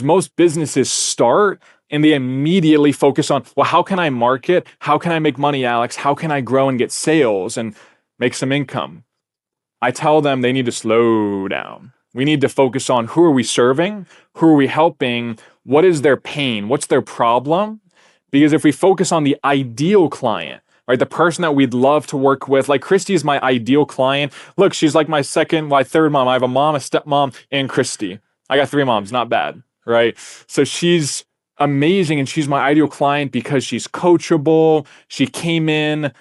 Most businesses start and they immediately focus on, well, how can I market? How can I make money, Alex? How can I grow and get sales and make some income? I tell them they need to slow down. We need to focus on who are we serving? Who are we helping? What is their pain? What's their problem? Because if we focus on the ideal client, right, the person that we'd love to work with, like Christy is my ideal client. Look, she's like my third mom. I have a mom, a stepmom, and Christy. I got 3 moms, not bad, right? So she's amazing and she's my ideal client because she's coachable. She came in,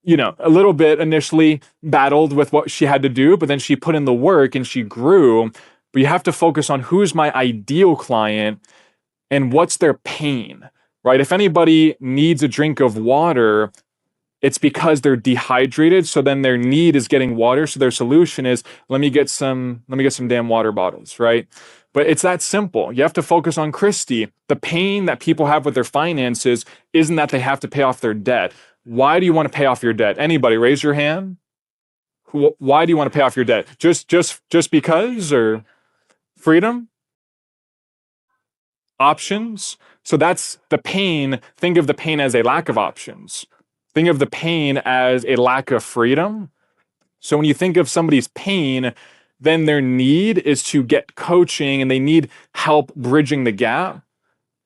a little bit initially battled with what she had to do, but then she put in the work and she grew. But you have to focus on who's my ideal client and what's their pain, right? If anybody needs a drink of water, it's because they're dehydrated. So then their need is getting water. So their solution is, let me get some damn water bottles, right? But it's that simple. You have to focus on Christy. The pain that people have with their finances isn't that they have to pay off their debt. Why do you want to pay off your debt? Anybody, raise your hand. Why do you want to pay off your debt? Just because, or freedom? Options? So that's the pain. Think of the pain as a lack of options. Think of the pain as a lack of freedom. So when you think of somebody's pain, then their need is to get coaching and they need help bridging the gap.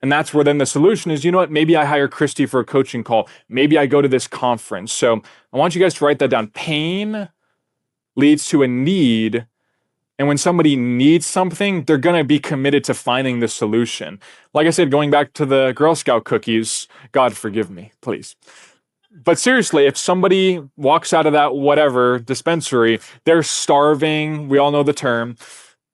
And that's where then the solution is, maybe I hire Christy for a coaching call. Maybe I go to this conference. So I want you guys to write that down. Pain leads to a need. And when somebody needs something, they're going to be committed to finding the solution. Like I said, going back to the Girl Scout cookies, God forgive me, please. But seriously, if somebody walks out of that whatever dispensary, they're starving. We all know the term.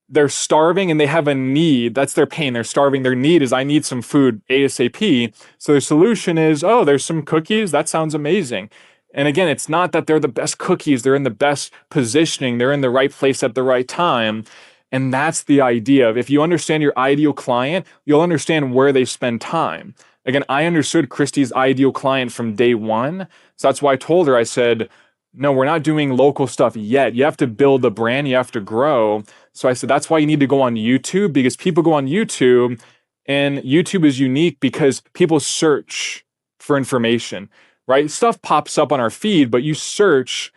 They're starving and they have a need. That's their pain. They're starving. Their need is, I need some food ASAP. So their solution is, oh, there's some cookies. That sounds amazing. And again, it's not that they're the best cookies. They're in the best positioning. They're in the right place at the right time. And that's the idea of, if you understand your ideal client, you'll understand where they spend time. Again, I understood Christy's ideal client from day one. So that's why I told her, I said, no, we're not doing local stuff yet. You have to build a brand. You have to grow. So I said, that's why you need to go on YouTube, because people go on YouTube and YouTube is unique because people search for information, right? Stuff pops up on our feed, but you search,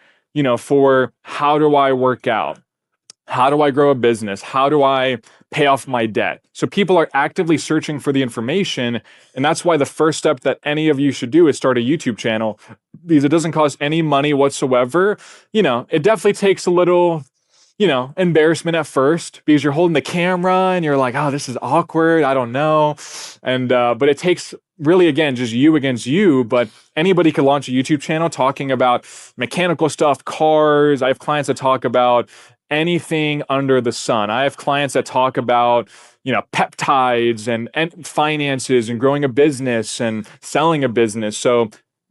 for how do I work out? How do I grow a business? How do I pay off my debt? So people are actively searching for the information. And that's why the first step that any of you should do is start a YouTube channel, because it doesn't cost any money whatsoever. It definitely takes a little, embarrassment at first, because you're holding the camera and you're like, oh, this is awkward. I don't know. And, but it takes really, again, just you against you. But anybody could launch a YouTube channel talking about mechanical stuff, cars. I have clients that talk about anything under the sun. I have clients that talk about, peptides and finances and growing a business and selling a business. So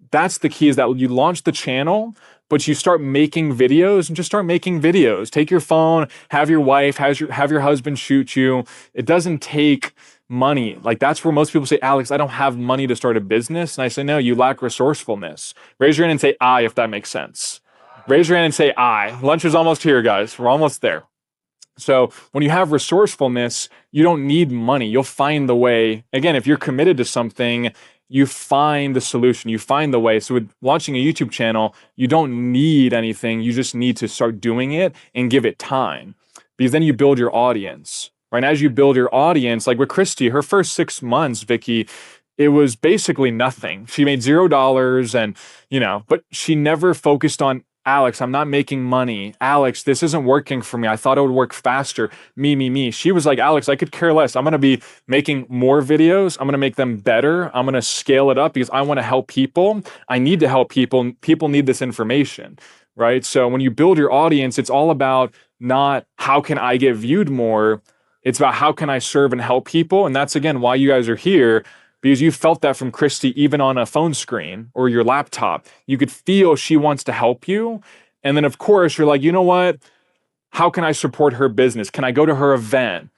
that's the key, is that you launch the channel, but you start making videos, and just start making videos. Take your phone, have your wife, have your husband shoot you. It doesn't take money. Like, that's where most people say, Alex, I don't have money to start a business. And I say, no, you lack resourcefulness. Raise your hand and say I, if that makes sense. Raise your hand and say I. Lunch is almost here, guys. We're almost there. So when you have resourcefulness, you don't need money. You'll find the way. Again, if you're committed to something, you find the solution. You find the way. So with launching a YouTube channel, you don't need anything. You just need to start doing it and give it time, because then you build your audience, right? And as you build your audience, like with Christy, her first 6 months, Vicky, it was basically nothing. She made $0 and, but she never focused on, Alex, I'm not making money. Alex, this isn't working for me. I thought it would work faster. Me. She was like, Alex, I could care less. I'm going to be making more videos. I'm going to make them better. I'm going to scale it up because I want to help people. I need to help people. People need this information, right? So when you build your audience, it's all about not how can I get viewed more. It's about how can I serve and help people. And that's, again, why you guys are here. Because you felt that from Christy, even on a phone screen or your laptop. You could feel she wants to help you. And then, of course, you're like, you know what? How can I support her business? Can I go to her event?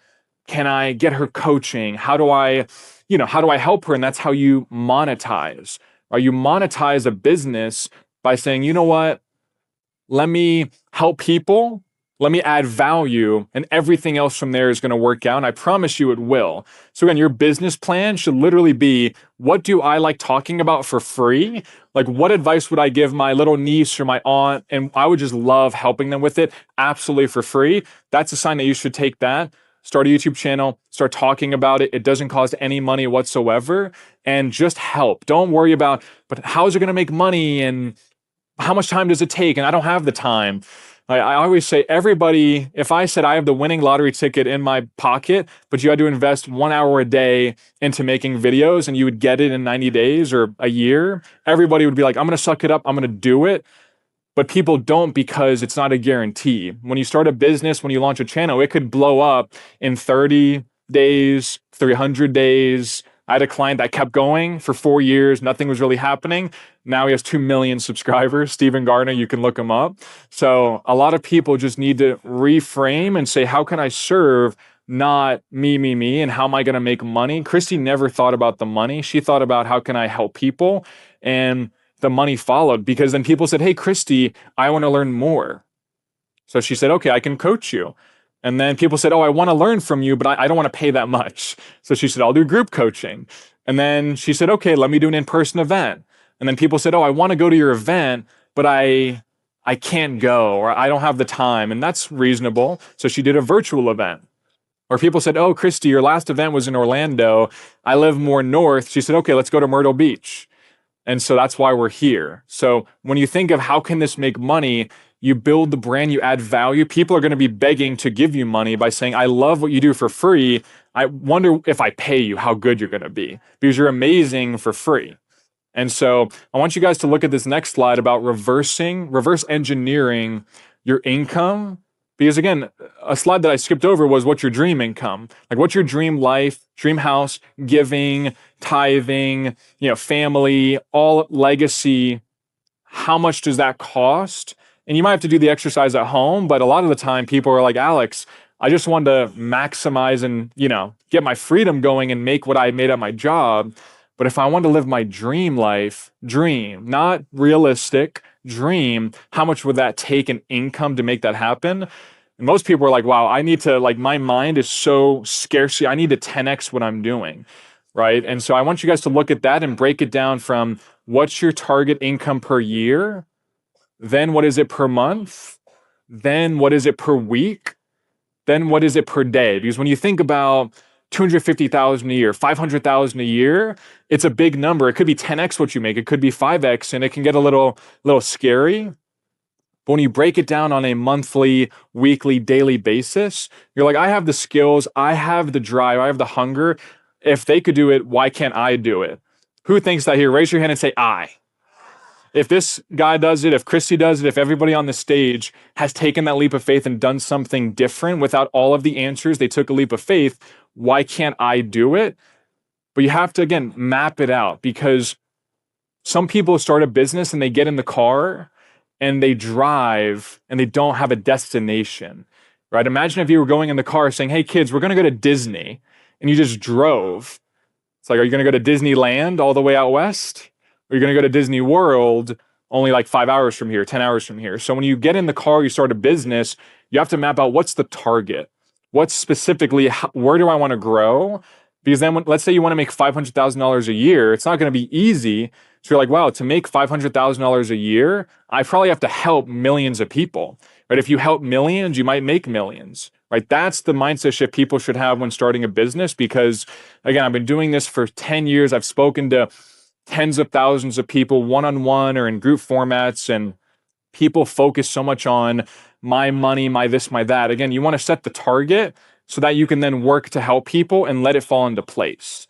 Can I get her coaching? How do I help her? And that's how you monetize. Or you monetize a business by saying, you know what? Let me help people Let me add value, and everything else from there is going to work out. And I promise you it will. So, again, your business plan should literally be, what do I like talking about for free? Like, what advice would I give my little niece or my aunt? And I would just love helping them with it absolutely for free. That's a sign that you should take that. Start a YouTube channel, start talking about it. It doesn't cost any money whatsoever, and just help. Don't worry about, but how is it going to make money? And how much time does it take? And I don't have the time. I always say, everybody, if I said I have the winning lottery ticket in my pocket, but you had to invest 1 hour a day into making videos and you would get it in 90 days or a year, everybody would be like, I'm going to suck it up. I'm going to do it. But people don't, because it's not a guarantee. When you start a business, when you launch a channel, it could blow up in 30 days, 300 days. I had a client that kept going for 4 years. Nothing was really happening. Now he has 2 million subscribers. Stephen Gardner, you can look him up. So a lot of people just need to reframe and say, how can I serve? Not me, and how am I going to make money? Christy never thought about the money. She thought about, how can I help people? And the money followed, because then people said, hey, Christy, I want to learn more. So she said, okay, I can coach you. And then people said, oh, I want to learn from you, but I don't want to pay that much. So she said, I'll do group coaching. And then she said, okay, let me do an in-person event. And then people said, oh, I want to go to your event, but I can't go, or I don't have the time. And that's reasonable. So she did a virtual event. Or people said, oh, Christy, your last event was in Orlando. I live more north. She said, okay, let's go to Myrtle Beach. And so that's why we're here. So when you think of how can this make money, you build the brand, you add value. People are going to be begging to give you money by saying, I love what you do for free. I wonder if I pay you, how good you're going to be, because you're amazing for free. And so I want you guys to look at this next slide about reverse engineering your income. Because again, a slide that I skipped over was, what's your dream income? Like, what's your dream life, dream house, giving, tithing, family, all legacy. How much does that cost? And you might have to do the exercise at home, but a lot of the time people are like, Alex, I just want to maximize and, get my freedom going and make what I made at my job. But if I want to live my dream life, not realistic, dream, how much would that take in income to make that happen? And most people are like, wow, I need to, my mind is so scarce. I need to 10x what I'm doing, right? And so I want you guys to look at that and break it down from, what's your target income per year? Then what is it per month? Then what is it per week? Then what is it per day? Because when you think about 250,000 a year, 500,000 a year, it's a big number. It could be 10x what you make. It could be 5x, and it can get a little scary. But when you break it down on a monthly, weekly, daily basis, you're like, I have the skills, I have the drive, I have the hunger. If they could do it, why can't I do it? Who thinks that here? Raise your hand and say, I. If this guy does it, if Christy does it, if everybody on the stage has taken that leap of faith and done something different without all of the answers, they took a leap of faith, why can't I do it? But you have to, again, map it out, because some people start a business and they get in the car and they drive and they don't have a destination, right? Imagine if you were going in the car saying, hey, kids, we're going to go to Disney, and you just drove. It's like, are you going to go to Disneyland all the way out west? Or are you going to go to Disney World only 5 hours from here, 10 hours from here? So when you get in the car, you start a business, you have to map out, what's the target? What's specifically, where do I want to grow? Because then let's say you want to make $500,000 a year, it's not going to be easy. So you're like, wow, to make $500,000 a year, I probably have to help millions of people, right? If you help millions, you might make millions, right? That's the mindset shift people should have when starting a business. Because again, I've been doing this for 10 years. I've spoken to tens of thousands of people one-on-one or in group formats, and people focus so much on my money, my this, my that. Again, you want to set the target so that you can then work to help people and let it fall into place.